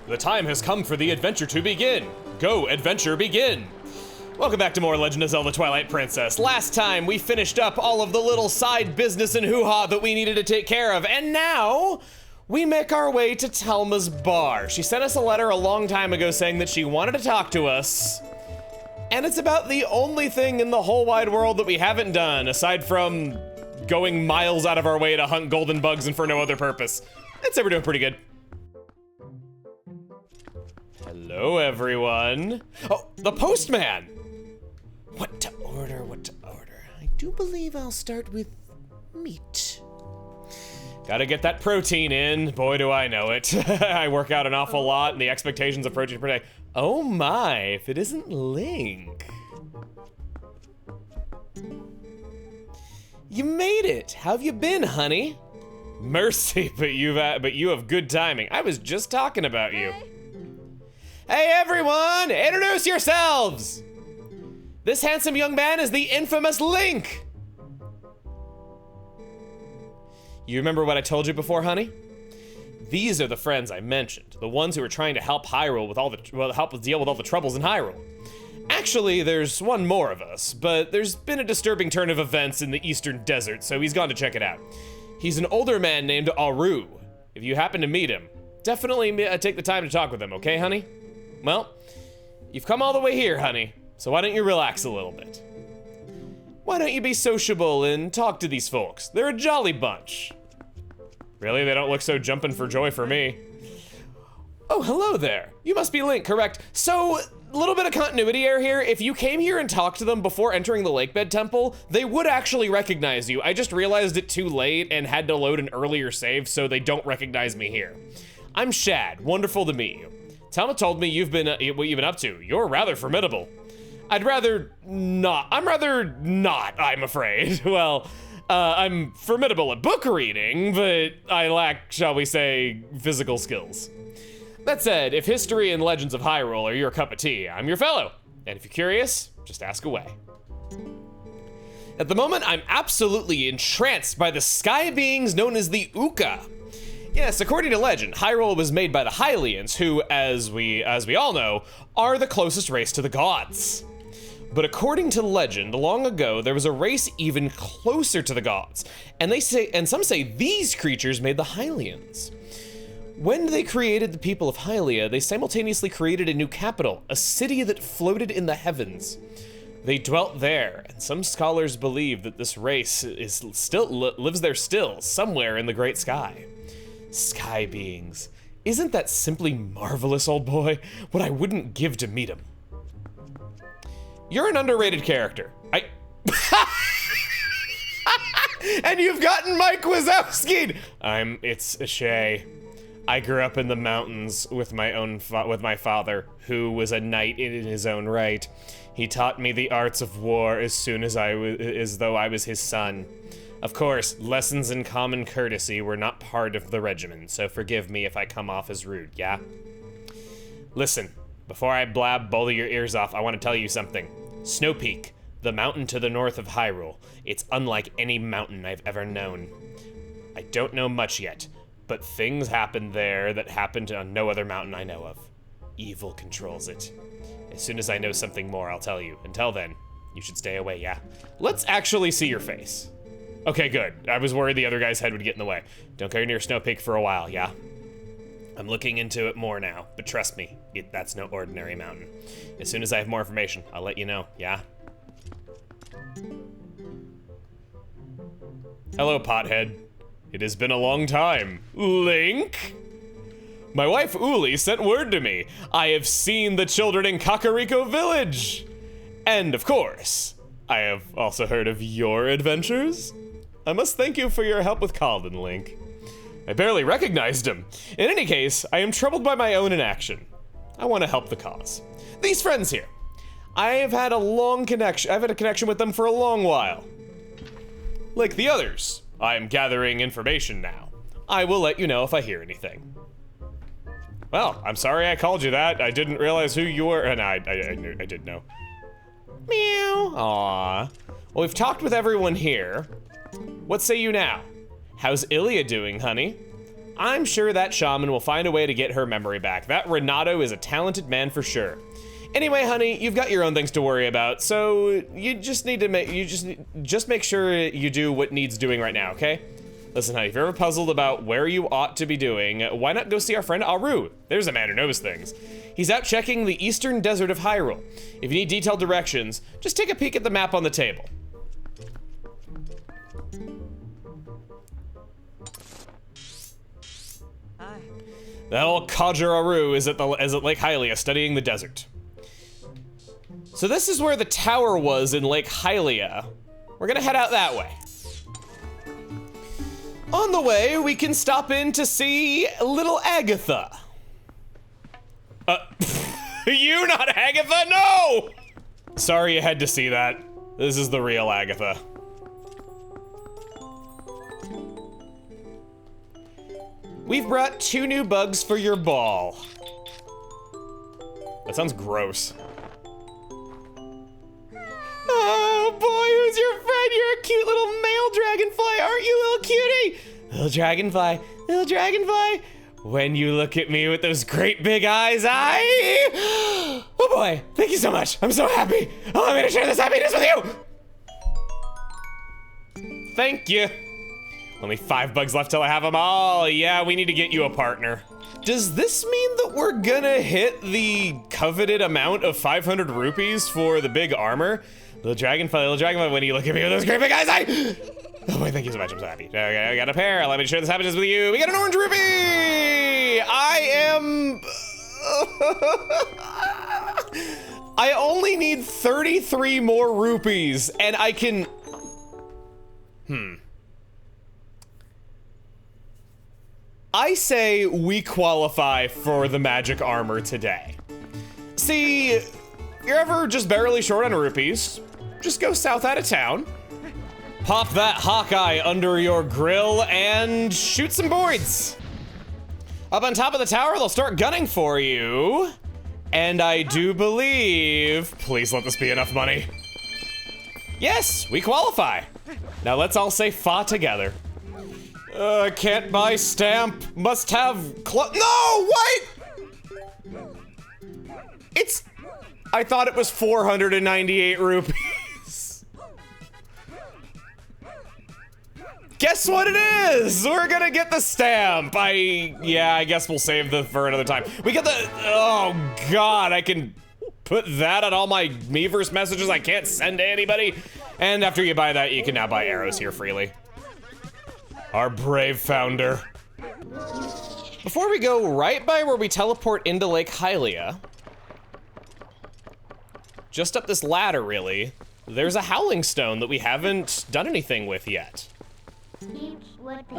The time has come for the adventure to begin. Go, adventure, begin. Welcome back to more Legend of Zelda Twilight Princess. Last time we finished up all of the little side business and hoo-ha that we needed to take care of, and now we make our way to Telma's bar. She sent us a letter a long time ago saying that she wanted to talk to us, and it's about the only thing in the whole wide world that we haven't done, aside from going miles out of our way to hunt golden bugs and for no other purpose. I'd say we're doing pretty good. Hello, everyone. Oh, the postman! What to order, what to order? I do believe I'll start with meat. Gotta get that protein in. Boy, do I know it. I work out an awful lot, and the expectations of protein per day. Oh my, if it isn't Link. You made it. How have you been, honey? Mercy, but you have good timing. I was just talking about you. Hey everyone, introduce yourselves! This handsome young man is the infamous Link! You remember what I told you before, honey? These are the friends I mentioned, the ones who are trying to help Hyrule with help deal with all the troubles in Hyrule. Actually, there's one more of us, but there's been a disturbing turn of events in the Eastern Desert, so he's gone to check it out. He's an older man named Auru. If you happen to meet him, definitely take the time to talk with him, okay, honey? Well, you've come all the way here, honey, so why don't you relax a little bit? Why don't you be sociable and talk to these folks? They're a jolly bunch. Really? They don't look so jumping for joy for me. Oh, hello there. You must be Link, correct? So, a little bit of continuity error here. If you came here and talked to them before entering the Lakebed Temple, they would actually recognize you. I just realized it too late and had to load an earlier save, so they don't recognize me here. I'm Shad. Wonderful to meet you. Telma told me what you've been up to. You're rather formidable. I'm rather not, I'm afraid. Well, I'm formidable at book reading, but I lack, shall we say, physical skills. That said, if history and legends of Hyrule are your cup of tea, I'm your fellow. And if you're curious, just ask away. At the moment, I'm absolutely entranced by the sky beings known as the Uka. Yes, according to legend, Hyrule was made by the Hylians, who, as we all know, are the closest race to the gods. But according to legend, long ago, there was a race even closer to the gods, and some say these creatures made the Hylians. When they created the people of Hylia, they simultaneously created a new capital, a city that floated in the heavens. They dwelt there, and some scholars believe that this race lives there still, somewhere in the great sky. Sky beings. Isn't that simply marvelous, old boy? What I wouldn't give to meet him. You're an underrated character. And you've gotten Mike Wazowski! It's a shay. I grew up in the mountains with my father, who was a knight in his own right. He taught me the arts of war as though I was his son. Of course, lessons in common courtesy were not part of the regimen, so forgive me if I come off as rude, yeah? Listen, before I blab both of your ears off, I want to tell you something. Snow Peak, the mountain to the north of Hyrule, it's unlike any mountain I've ever known. I don't know much yet, but things happened there that happened on no other mountain I know of. Evil controls it. As soon as I know something more, I'll tell you. Until then, you should stay away, yeah? Let's actually see your face. Okay, good. I was worried the other guy's head would get in the way. Don't go near Snow Peak for a while, yeah? I'm looking into it more now, but trust me, that's no ordinary mountain. As soon as I have more information, I'll let you know, yeah? Hello, pothead. It has been a long time. Link? My wife Uli sent word to me. I have seen the children in Kakariko Village. And of course, I have also heard of your adventures. I must thank you for your help with Calden, Link. I barely recognized him. In any case, I am troubled by my own inaction. I want to help the cause. These friends here. I've had a connection with them for a long while. Like the others, I am gathering information now. I will let you know if I hear anything. Well, I'm sorry I called you that. I didn't realize who you were, and I did know. Meow. Aww. Well, we've talked with everyone here. What say you now? How's Ilia doing, honey? I'm sure that shaman will find a way to get her memory back. That Renato is a talented man for sure. Anyway, honey, you've got your own things to worry about, so you just need to make sure you do what needs doing right now, okay? Listen, honey, if you're ever puzzled about where you ought to be doing, why not go see our friend Auru? There's a man who knows things. He's out checking the eastern desert of Hyrule. If you need detailed directions, just take a peek at the map on the table. Hi. That old codger Auru is at Lake Hylia studying the desert. So this is where the tower was in Lake Hylia. We're gonna head out that way. On the way, we can stop in to see little Agatha. You, not Agatha? No! Sorry you had to see that. This is the real Agatha. We've brought 2 new bugs for your ball. That sounds gross. Oh boy, who's your friend? You're a cute little male dragonfly, aren't you, little cutie? Little dragonfly. When you look at me with those great big eyes, oh boy, thank you so much. I'm so happy. Allow me to share this happiness with you. Thank you. Only 5 bugs left till I have them all. Yeah, we need to get you a partner. Does this mean that we're gonna hit the coveted amount of 500 rupees for the big armor? Little dragonfly, when you look at me with those great big eyes, oh boy, thank you so much, I'm so happy. Okay, I got a pair, let me share this happiness with you. We got an orange rupee! I only need 33 more rupees, and I can... I say we qualify for the magic armor today. See, you're ever just barely short on rupees, just go south out of town, pop that Hawkeye under your grill, and shoot some boards. Up on top of the tower, they'll start gunning for you. And I do believe, please let this be enough money. Yes, we qualify. Now let's all say fa together. Can't buy stamp, must have no, wait! I thought it was 498 rupees. Guess what it is? We're gonna get the stamp. Yeah, I guess we'll save for another time. We get the, oh God, I can put that on all my Miiverse messages I can't send to anybody. And after you buy that, you can now buy arrows here freely. Our brave founder. Before we go right by where we teleport into Lake Hylia, just up this ladder, really, there's a howling stone that we haven't done anything with yet. Each would be.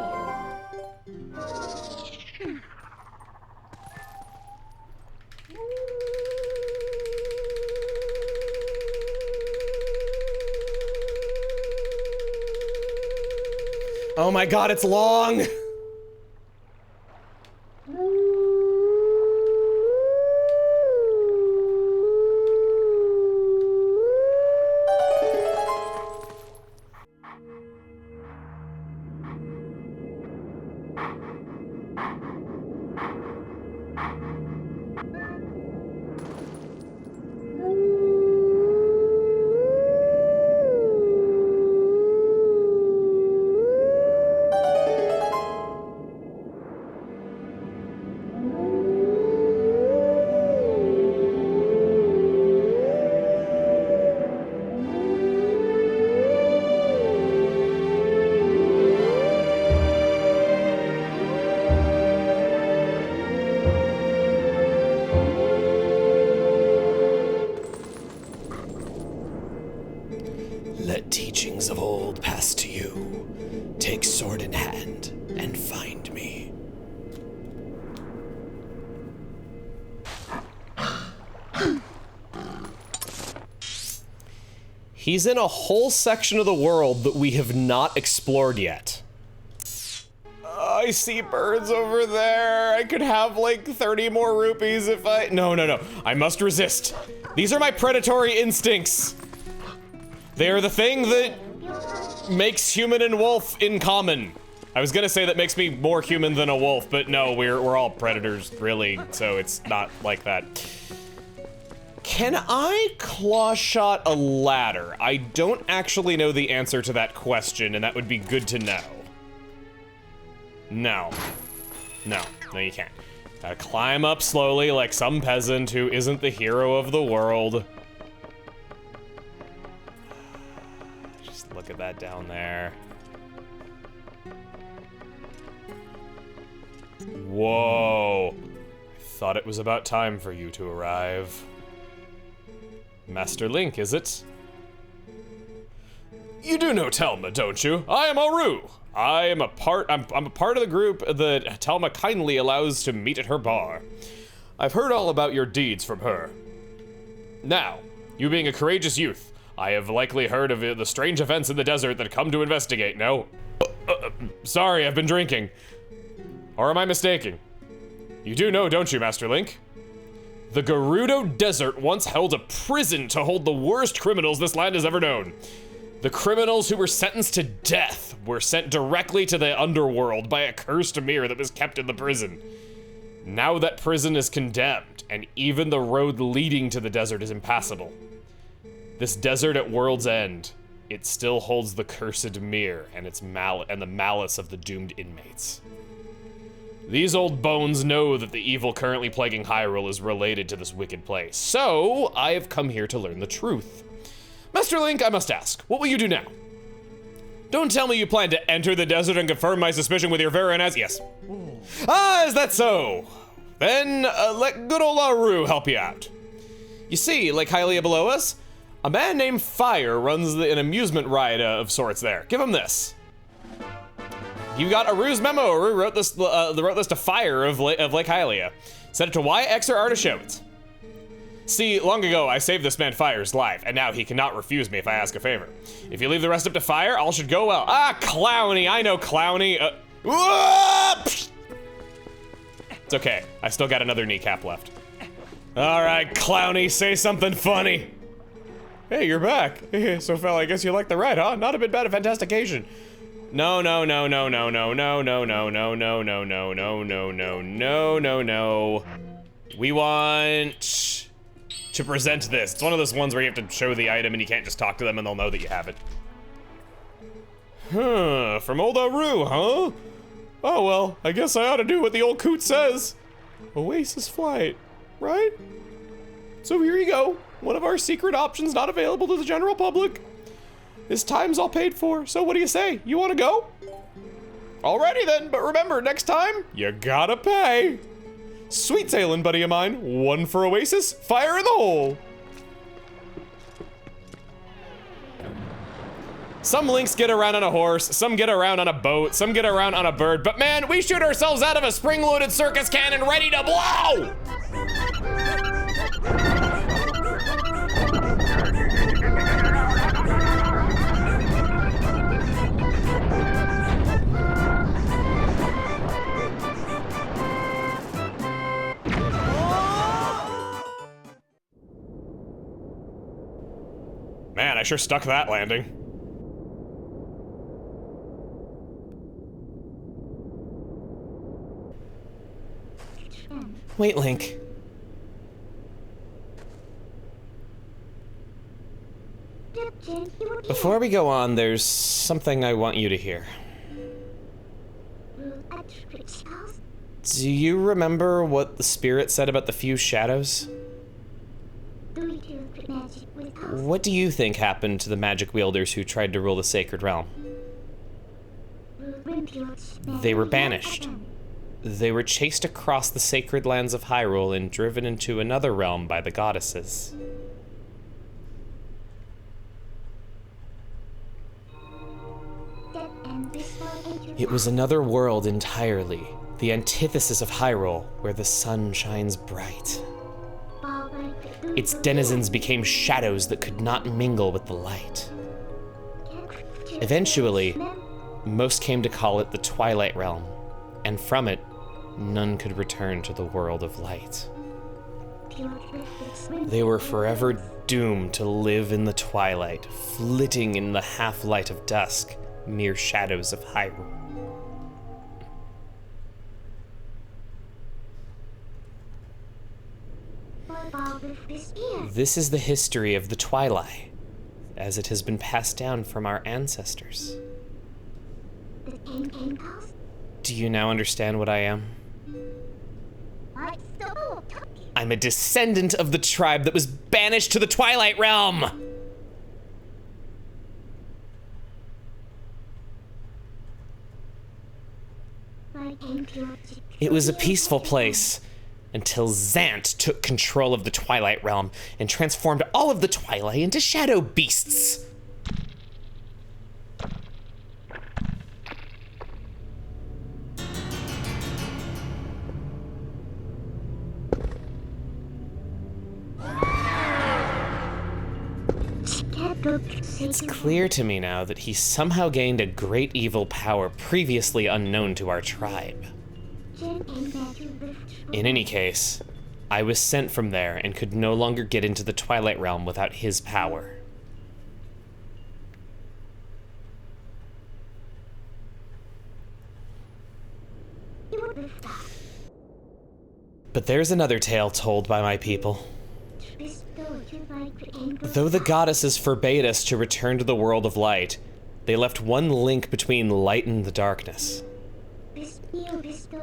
Oh my God, it's long! Let teachings of old pass to you. Take sword in hand and find me. He's in a whole section of the world that we have not explored yet. I see birds over there. I could have like 30 more rupees if I... No. I must resist. These are my predatory instincts. They are the thing that makes human and wolf in common. I was gonna say that makes me more human than a wolf, but no, we're all predators, really, so it's not like that. Can I claw shot a ladder? I don't actually know the answer to that question, and that would be good to know. No. No, you can't. Gotta climb up slowly like some peasant who isn't the hero of the world. Just look at that down there. Whoa. I thought it was about time for you to arrive. Master Link, is it? You do know Telma, don't you? I am Auru. I'm a part of the group that Telma kindly allows to meet at her bar. I've heard all about your deeds from her. Now, you being a courageous youth, I have likely heard of the strange events in the desert that come to investigate, no? Sorry, I've been drinking. Or am I mistaken? You do know, don't you, Master Link? The Gerudo Desert once held a prison to hold the worst criminals this land has ever known. The criminals who were sentenced to death were sent directly to the underworld by a cursed mirror that was kept in the prison. Now that prison is condemned, and even the road leading to the desert is impassable. This desert at World's End, it still holds the cursed mirror and the malice of the doomed inmates. These old bones know that the evil currently plaguing Hyrule is related to this wicked place, so I have come here to learn the truth. Master Link, I must ask, what will you do now? Don't tell me you plan to enter the desert and confirm my suspicion with your very eyes. Yes. Ah, is that so? Then let good old Auru help you out. You see, Lake Hylia below us, a man named Fire runs an amusement ride of sorts there. Give him this. You got Auru's memo. Auru wrote this to Fire of Lake Hylia. Sent it to Y, X, or R to show it. See, long ago I saved this man Fire's life, and now he cannot refuse me if I ask a favor. If you leave the rest up to Fire, all should go well. Ah, Clowny, I know Clowny. It's okay, I still got another kneecap left. All right, Clowny, say something funny. Hey, you're back. So, fella, I guess you like the ride, huh? Not a bit bad, a fantastication. No. We want to present this. It's one of those ones where you have to show the item and you can't just talk to them and they'll know that you have it. Huh, from old Auru, huh? Oh well, I guess I ought to do what the old coot says. Oasis flight, right? So here you go. One of our secret options not available to the general public. His time's all paid for, so what do you say? You wanna go? Alrighty then, but remember, next time, you gotta pay. Sweet sailing, buddy of mine. One for Oasis, fire in the hole. Some Links get around on a horse, some get around on a boat, some get around on a bird, but man, we shoot ourselves out of a spring-loaded circus cannon ready to blow! Man, I sure stuck that landing. Wait, Link. Before we go on, there's something I want you to hear. Do you remember what the spirit said about the few shadows? What do you think happened to the magic wielders who tried to rule the sacred realm? They were banished. They were chased across the sacred lands of Hyrule and driven into another realm by the goddesses. It was another world entirely, the antithesis of Hyrule, where the sun shines bright. Its denizens became shadows that could not mingle with the light. Eventually, most came to call it the Twilight Realm, and from it, none could return to the world of light. They were forever doomed to live in the twilight, flitting in the half-light of dusk, mere shadows of Hyrule. What about this ear? This is the history of the Twilight, as it has been passed down from our ancestors. The ten ankles? Do you now understand what I am? What's the whole talking? I'm a descendant of the tribe that was banished to the Twilight Realm! My ankle. It was a peaceful place until Zant took control of the Twilight Realm and transformed all of the Twilight into shadow beasts. It's clear to me now that he somehow gained a great evil power previously unknown to our tribe. In any case, I was sent from there and could no longer get into the Twilight Realm without his power. But there's another tale told by my people. Though the goddesses forbade us to return to the world of light, they left one link between light and the darkness.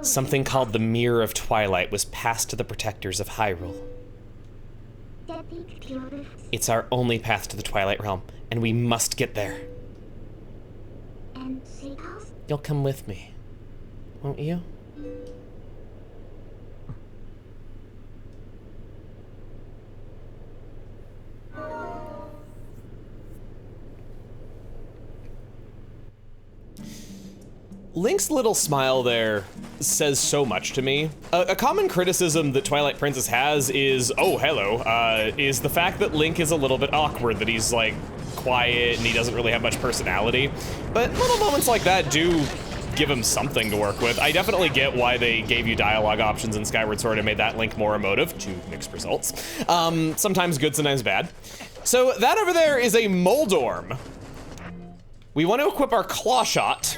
Something called the Mirror of Twilight was passed to the protectors of Hyrule. It's our only path to the Twilight Realm, and we must get there. You'll come with me, won't you? Link's little smile there says so much to me. A common criticism that Twilight Princess has is, oh, hello, is the fact that Link is a little bit awkward, that he's, like, quiet and he doesn't really have much personality. But little moments like that do give him something to work with. I definitely get why they gave you dialogue options in Skyward Sword and made that Link more emotive, to mixed results. Sometimes good, sometimes bad. So that over there is a Moldorm. We want to equip our Claw Shot.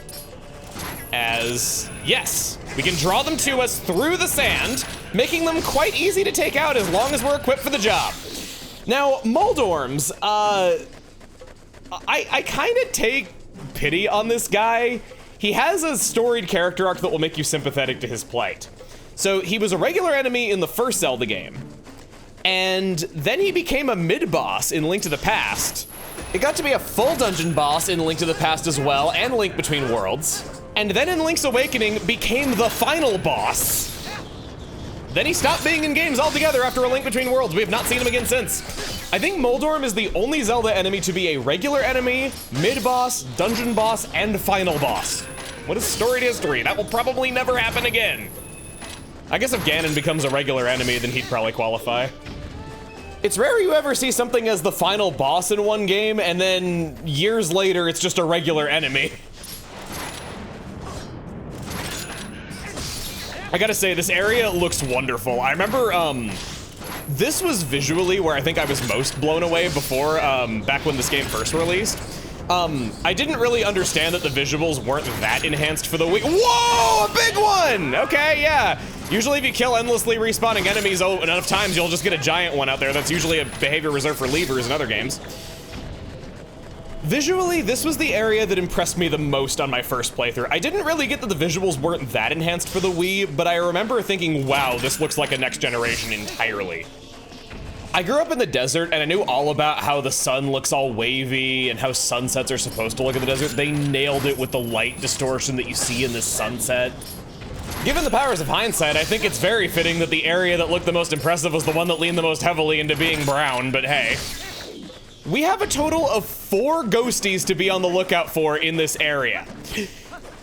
As, yes, we can draw them to us through the sand, making them quite easy to take out as long as we're equipped for the job. Now, Moldorms, I kind of take pity on this guy. He has a storied character arc that will make you sympathetic to his plight. So he was a regular enemy in the first Zelda game, and then he became a mid-boss in Link to the Past. It got to be a full dungeon boss in Link to the Past as well, and Link Between Worlds. And then in Link's Awakening became the final boss. Then he stopped being in games altogether after A Link Between Worlds. We have not seen him again since. I think Moldorm is the only Zelda enemy to be a regular enemy, mid-boss, dungeon boss, and final boss. What a storied history. That will probably never happen again. I guess if Ganon becomes a regular enemy, then he'd probably qualify. It's rare you ever see something as the final boss in one game, and then years later, it's just a regular enemy. I gotta say, this area looks wonderful. I remember, this was visually where I think I was most blown away before, back when this game first released. I didn't really understand that the visuals weren't that enhanced for the Wii. Whoa, a big one! Okay, yeah. Usually if you kill endlessly respawning enemies enough times, you'll just get a giant one out there. That's usually a behavior reserved for levers in other games. Visually, this was the area that impressed me the most on my first playthrough. I didn't really get that the visuals weren't that enhanced for the Wii, but I remember thinking, wow, this looks like a next generation entirely. I grew up in the desert, and I knew all about how the sun looks all wavy and how sunsets are supposed to look in the desert. They nailed it with the light distortion that you see in this sunset. Given the powers of hindsight, I think it's very fitting that the area that looked the most impressive was the one that leaned the most heavily into being brown, but hey. We have a total of 4 ghosties to be on the lookout for in this area.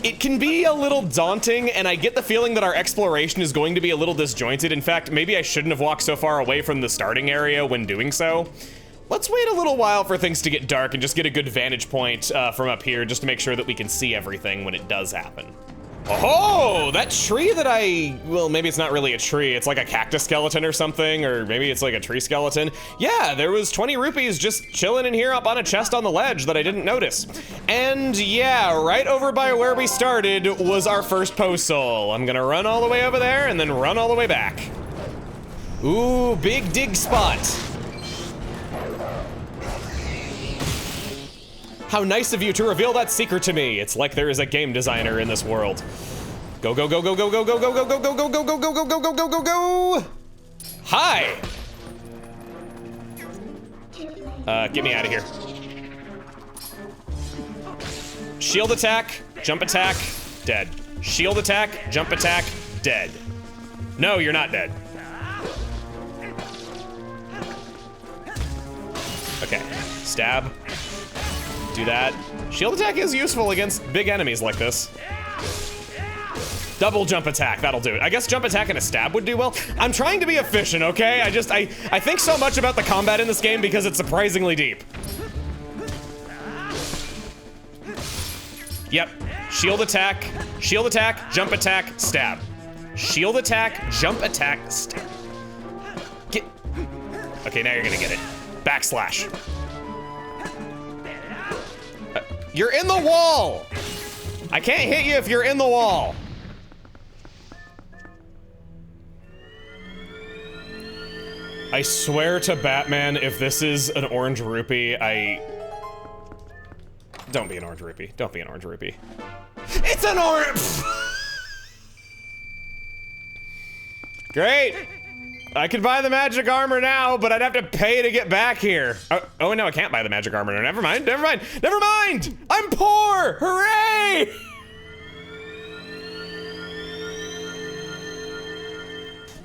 It can be a little daunting, and I get the feeling that our exploration is going to be a little disjointed. In fact, maybe I shouldn't have walked so far away from the starting area when doing so. Let's wait a little while for things to get dark and just get a good vantage point from up here just to make sure that we can see everything when it does happen. Oh, that tree that well, maybe it's not really a tree. It's like a cactus skeleton or something, or maybe it's like a tree skeleton. Yeah, there was 20 rupees just chilling in here up on a chest on the ledge that I didn't notice. And yeah, right over by where we started was our first post soul. I'm gonna run all the way over there and then run all the way back. Ooh, big dig spot. How nice of you to reveal that secret to me. It's like there is a game designer in this world. Go, go, go, go, go, go, go, go, go, go, go, go, go, go, go, go, go, go, go, go. Hi. Get me out of here. Shield attack, jump attack, dead. Shield attack, jump attack, dead. No, you're not dead. Okay, stab. Do that. Shield attack is useful against big enemies like this. Double jump attack, that'll do it. I guess jump attack and a stab would do well. I'm trying to be efficient, okay? I think so much about the combat in this game because it's surprisingly deep. Yep, shield attack, jump attack, stab. Shield attack, jump attack, stab. Get, okay, now you're gonna get it. Backslash. You're in the wall! I can't hit you if you're in the wall. I swear to Batman, if this is an orange rupee, Don't be an orange rupee. Don't be an orange rupee. It's an orange! Great! I could buy the magic armor now, but I'd have to pay to get back here. Oh no, I can't buy the magic armor. Never mind, never mind, never mind! I'm poor! Hooray!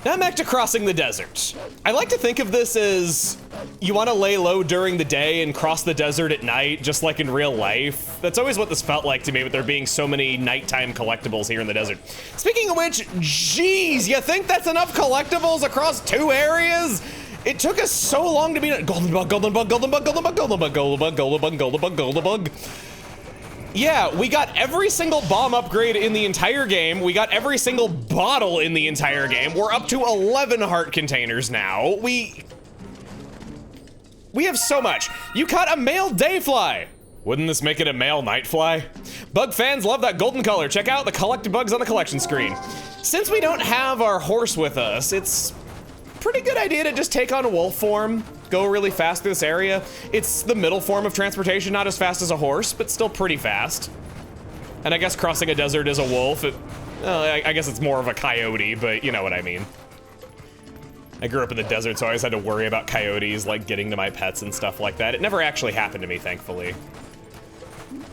Now I'm back to crossing the desert. I like to think of this as you want to lay low during the day and cross the desert at night, just like in real life. That's always what this felt like to me, with there being so many nighttime collectibles here in the desert. Speaking of which, geez, you think that's enough collectibles across 2 areas? It took us so long to beat golden bug, golden bug, golden bug, golden bug, golden bug, golden bug, golden bug, golden bug, golden bug. Yeah, we got every single bomb upgrade in the entire game. We got every single bottle in the entire game. We're up to 11 heart containers now. We have so much. You caught a male dayfly. Wouldn't this make it a male nightfly? Bug fans love that golden color. Check out the collected bugs on the collection screen. Since we don't have our horse with us, it's a pretty good idea to just take on wolf form. Go really fast through this area. It's the middle form of transportation, not as fast as a horse, but still pretty fast. And I guess crossing a desert is a wolf. I guess it's more of a coyote, but you know what I mean. I grew up in the desert, so I always had to worry about coyotes, like getting to my pets and stuff like that. It never actually happened to me, thankfully.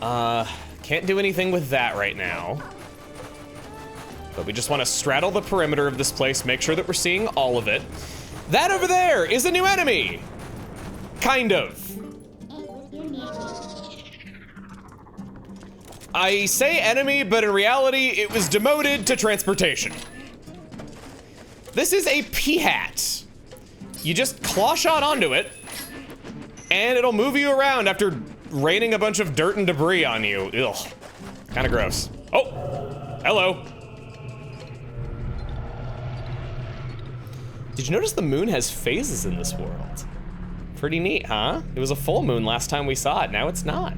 Can't do anything with that right now. But we just want to straddle the perimeter of this place, make sure that we're seeing all of it. That over there is a new enemy! Kind of. I say enemy, but in reality, it was demoted to transportation. This is a pea-hat. You just claw shot onto it, and it'll move you around after raining a bunch of dirt and debris on you. Ugh, kinda gross. Oh, hello. Did you notice the moon has phases in this world? Pretty neat, huh? It was a full moon last time we saw it, now it's not.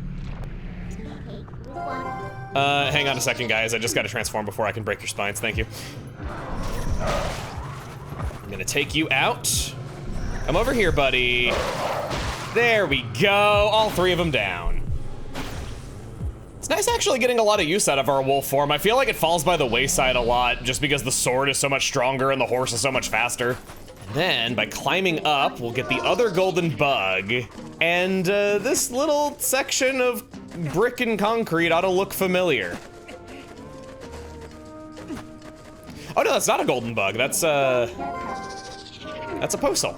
Hang on a second, guys. I just gotta transform before I can break your spines, thank you. I'm gonna take you out. Come over here, buddy. There we go, all 3 of them down. It's nice actually getting a lot of use out of our wolf form. I feel like it falls by the wayside a lot just because the sword is so much stronger and the horse is so much faster. And then by climbing up, we'll get the other golden bug. And this little section of brick and concrete ought to look familiar. Oh no, that's not a golden bug. That's a postal.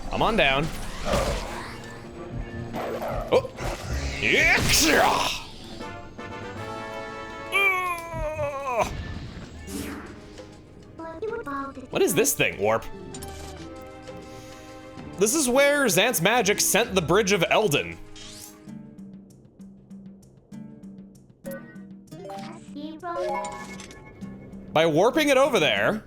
Come on down. Oh, yeah. What is this thing, Warp? This is where Xant's magic sent the Bridge of Eldin. By warping it over there.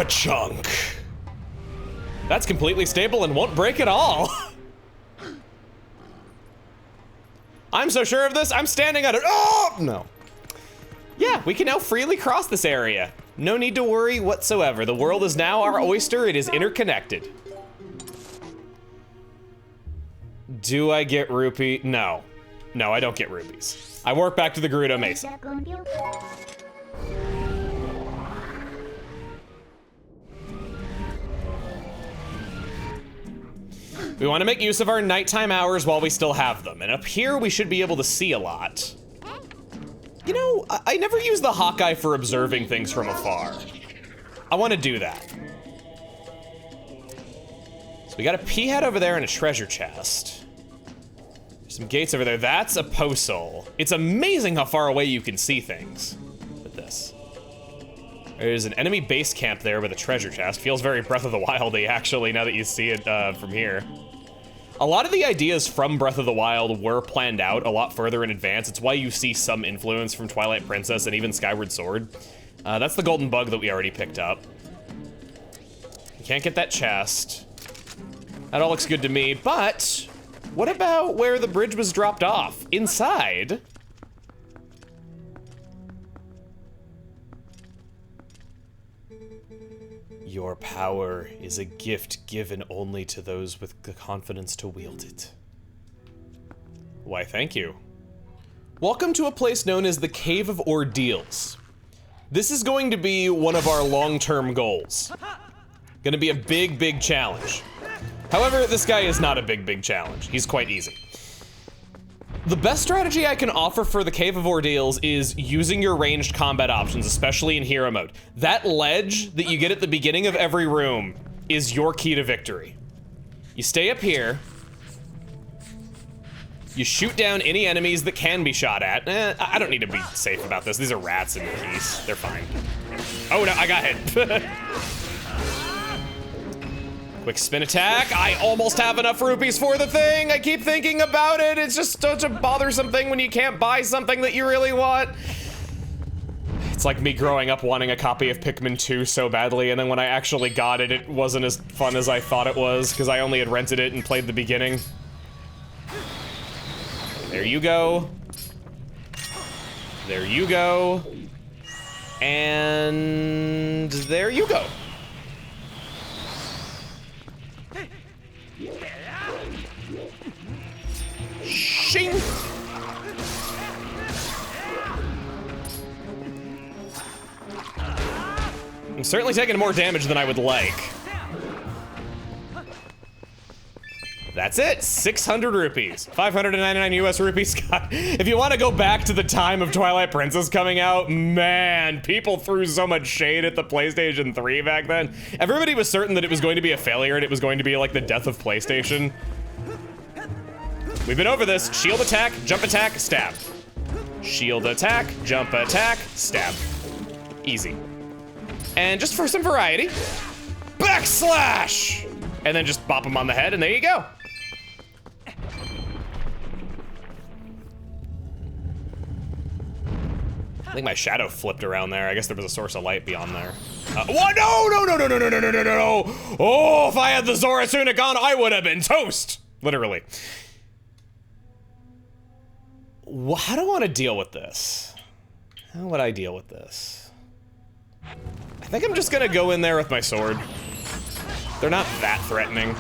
Ka-chunk. That's completely stable and won't break at all. I'm so sure of this, I'm standing on it. Oh, no. Yeah, we can now freely cross this area. No need to worry whatsoever. The world is now our oyster. It is interconnected. Do I get rupee? No. No, I don't get rupees. I work back to the Gerudo Mesa. Is that going to be okay? We want to make use of our nighttime hours while we still have them. And up here, we should be able to see a lot. You know, I never use the Hawkeye for observing things from afar. I want to do that. So we got a pea head over there and a treasure chest. There's some gates over there. That's a postal. It's amazing how far away you can see things with this. There's an enemy base camp there with a treasure chest. Feels very Breath of the Wild-y, actually, now that you see it from here. A lot of the ideas from Breath of the Wild were planned out a lot further in advance. It's why you see some influence from Twilight Princess and even Skyward Sword. That's the golden bug that we already picked up. You can't get that chest. That all looks good to me, but what about where the bridge was dropped off? Inside? Your power is a gift given only to those with the confidence to wield it. Why, thank you. Welcome to a place known as the Cave of Ordeals. This is going to be one of our long-term goals. Gonna be a big, big challenge. However, this guy is not a big, big challenge. He's quite easy. The best strategy I can offer for the Cave of Ordeals is using your ranged combat options, especially in hero mode. That ledge that you get at the beginning of every room is your key to victory. You stay up here. You shoot down any enemies that can be shot at. I don't need to be safe about this. These are rats in the keys. They're fine. Oh no, I got hit. Quick spin attack. I almost have enough rupees for the thing. I keep thinking about it. It's just such a bothersome thing when you can't buy something that you really want. It's like me growing up wanting a copy of Pikmin 2 so badly, and then when I actually got it, it wasn't as fun as I thought it was, because I only had rented it and played the beginning. There you go. There you go. And there you go. Shing! I'm certainly taking more damage than I would like. That's it, 600 rupees. 599 US rupees. God, if you want to go back to the time of Twilight Princess coming out, man, people threw so much shade at the PlayStation 3 back then. Everybody was certain that it was going to be a failure and it was going to be like the death of PlayStation. We've been over this. Shield attack, jump attack, stab. Shield attack, jump attack, stab. Easy. And just for some variety, backslash! And then just bop him on the head and there you go. I think my shadow flipped around there. I guess there was a source of light beyond there. What? No, no, no, no, no, no, no, no, no, no. Oh, if I had the Zora Tunic on, I would have been toast. Literally. How do I want to deal with this? How would I deal with this? I think I'm just gonna go in there with my sword. They're not that threatening.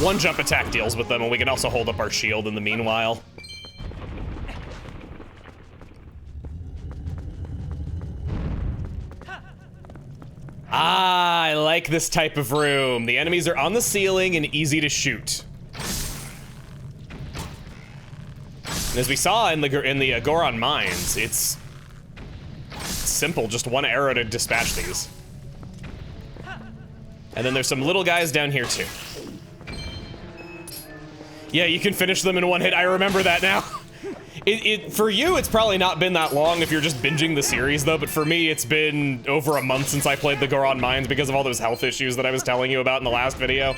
One jump attack deals with them, and we can also hold up our shield in the meanwhile. Ah, I like this type of room. The enemies are on the ceiling and easy to shoot. And as we saw in the Goron mines, it's simple, just one arrow to dispatch these. And then there's some little guys down here too. Yeah, you can finish them in one hit. I remember that now. For you, it's probably not been that long if you're just binging the series though, but for me, it's been over a month since I played the Goron Mines because of all those health issues that I was telling you about in the last video.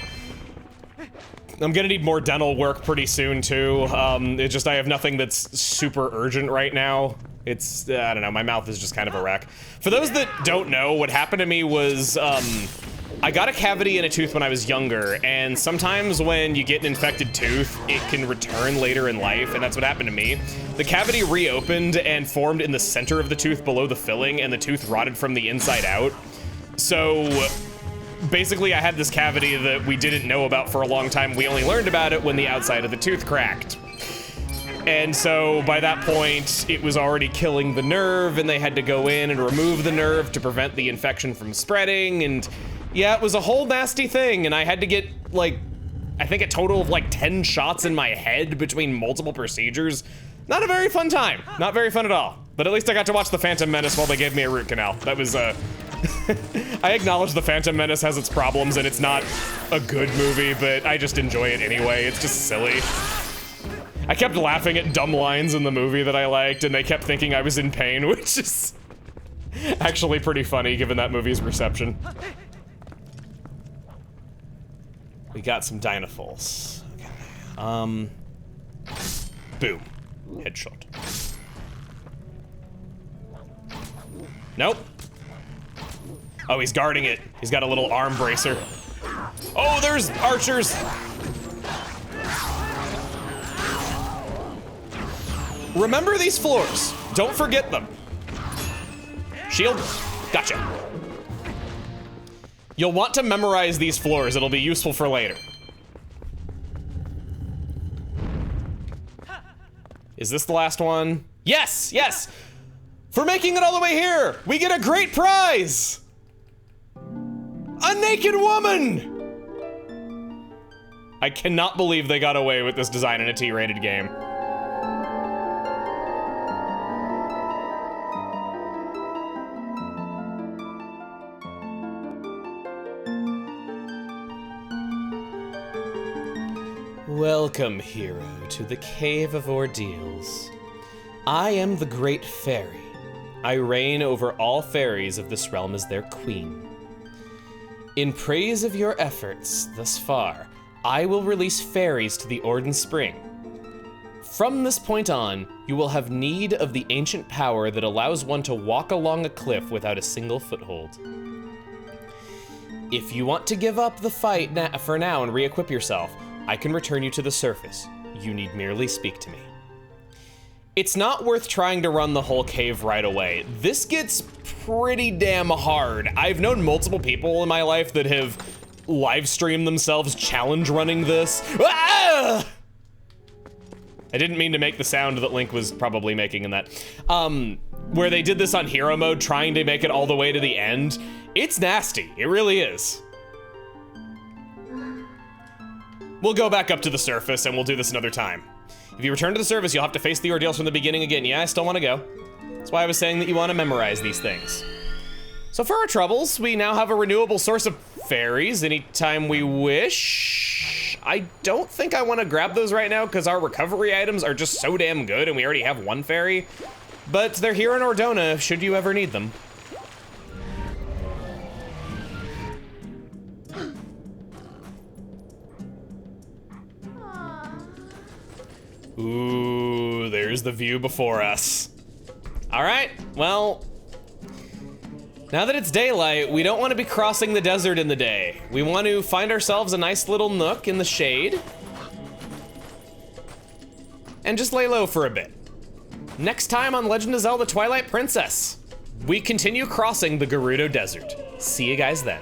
I'm gonna need more dental work pretty soon too. It's just I have nothing that's super urgent right now. It's, I don't know, my mouth is just kind of a wreck. For those that don't know, what happened to me was, I got a cavity in a tooth when I was younger, and sometimes when you get an infected tooth, it can return later in life, and that's what happened to me. The cavity reopened and formed in the center of the tooth below the filling, and the tooth rotted from the inside out. So, basically I had this cavity that we didn't know about for a long time. We only learned about it when the outside of the tooth cracked. And so by that point, it was already killing the nerve, and they had to go in and remove the nerve to prevent the infection from spreading, and yeah, it was a whole nasty thing, and I had to get, like, I think a total of like 10 shots in my head between multiple procedures. Not a very fun time. Not very fun at all. But at least I got to watch The Phantom Menace while they gave me a root canal. That was, I acknowledge The Phantom Menace has its problems and it's not a good movie, but I just enjoy it anyway. It's just silly. I kept laughing at dumb lines in the movie that I liked, and they kept thinking I was in pain, which is actually pretty funny given that movie's reception. We got some Dynafulls. Okay. Boom. Headshot. Nope. Oh, he's guarding it. He's got a little arm bracer. Oh, there's archers! Remember these floors. Don't forget them. Shield. Gotcha. You'll want to memorize these floors. It'll be useful for later. Is this the last one? Yes, yes! For making it all the way here, we get a great prize! A naked woman! I cannot believe they got away with this design in a T-rated game. Welcome, hero, to the Cave of Ordeals. I am the Great Fairy. I reign over all fairies of this realm as their queen. In praise of your efforts thus far, I will release fairies to the Orden Spring. From this point on, you will have need of the ancient power that allows one to walk along a cliff without a single foothold. If you want to give up the fight for now and re-equip yourself, I can return you to the surface. You need merely speak to me. It's not worth trying to run the whole cave right away. This gets pretty damn hard. I've known multiple people in my life that have live streamed themselves challenge running this. Ah! I didn't mean to make the sound that Link was probably making in that. Where they did this on hero mode, trying to make it all the way to the end. It's nasty, it really is. We'll go back up to the surface and we'll do this another time. If you return to the surface, you'll have to face the ordeals from the beginning again. Yeah, I still want to go. That's why I was saying that you want to memorize these things. So for our troubles, we now have a renewable source of fairies anytime we wish. I don't think I want to grab those right now because our recovery items are just so damn good and we already have one fairy. But they're here in Ordona should you ever need them. Ooh, there's the view before us. All right, well, now that it's daylight, we don't want to be crossing the desert in the day. We want to find ourselves a nice little nook in the shade and just lay low for a bit. Next time on Legend of Zelda Twilight Princess, we continue crossing the Gerudo Desert. See you guys then.